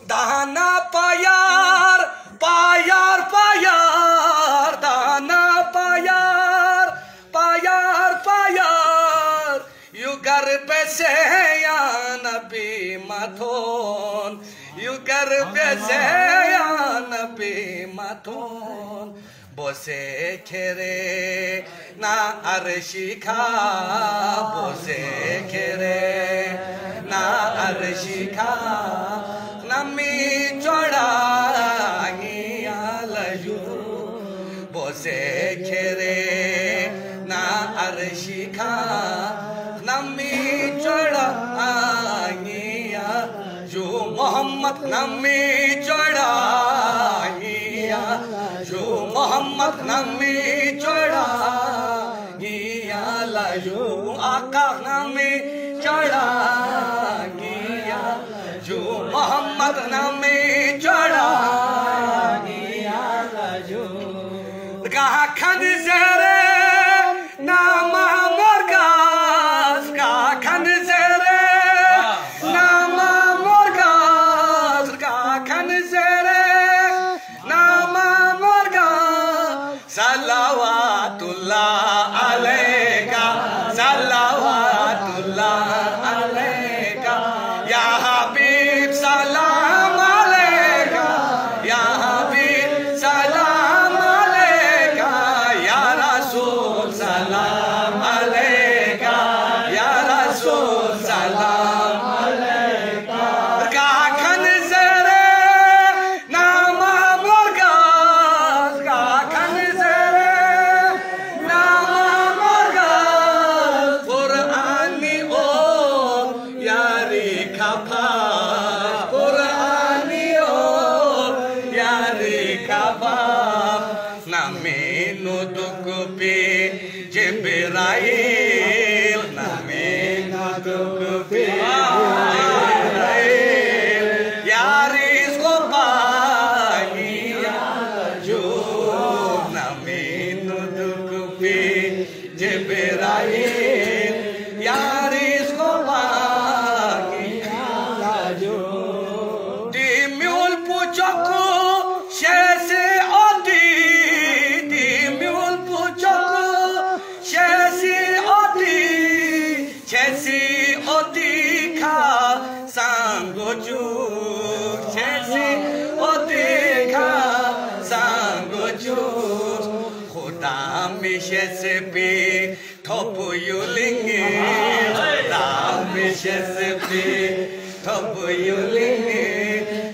Dana payar, payar, payar, dana payar, payar, payar. You gar pe se ya nabi mathon, you gar pe se ya nabi mathon. Bose kere na arshika, bose kere na arshika. Nami choda alayu bose khere na arshika nami choda jo Muhammad nami choda jo Muhammad nami choda alayu aka nami choda जो मोहम्मद नामे चढ़ा गाखन ज़रे नामा मुर्गास गाखन ज़रे नामा मुर्गास गाखन ज़रे नामा मुर्गास सल्लल्लाहु अलैका सल्लल्लाहु अलैका या हबीब सलाम अलैका या हबीब सलाम अलैका या रसूल सलाम अलैका या रसूल सलाम अलैका गाखन ज़रे नामा मुर्गास गाखन ज़रे नामा मुर्गास कुरानी ओ यारी खपा कुरानी ओ यारी खपा नमीनु दुख पे जिब्राइल नमीनु दुख पे जिब्राइल यारी इसको पाइया जो नमीनु दुख पे जिब्राइल यारी इसको Shesipi topu yulingi Dami shesipi topu yulingi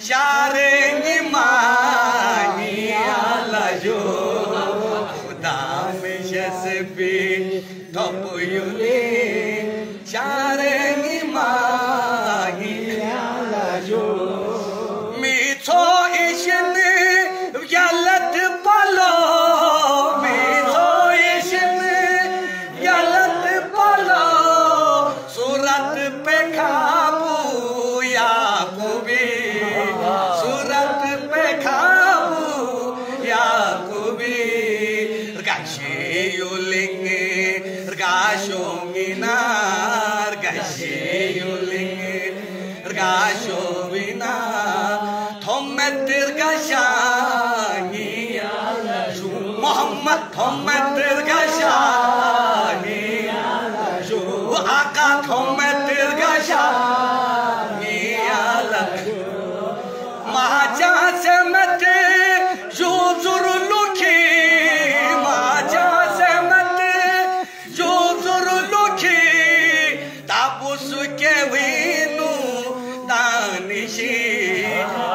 Sharengi mani alayo Dami shesipi topu yulingi Sharengi mani alayo Mito ishini yalat palo Muhammad Muhammad Gashani jo Aka Muhammad Gashani ala Maja semete jo zurluki Maja semete jo zurluki Tabus ke winu danishi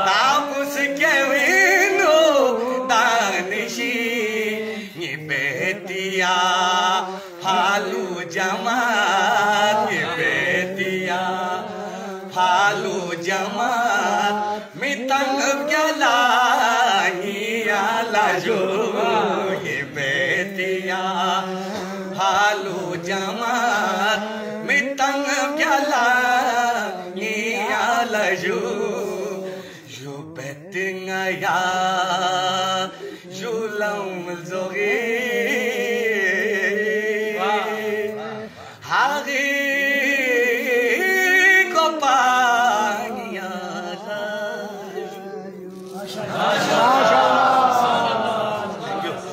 Tabus ke winu danishi Bettiah फालू जमात ये बेतिया फालू जमात मितंग गला ही आला जो ये बेतिया फालू जमात मितंग गला ही आला जो बेतिंगा या जुलम जोगे हागी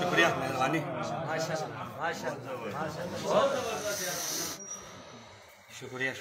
शुक्रिया मेहरबानी शुक्रिया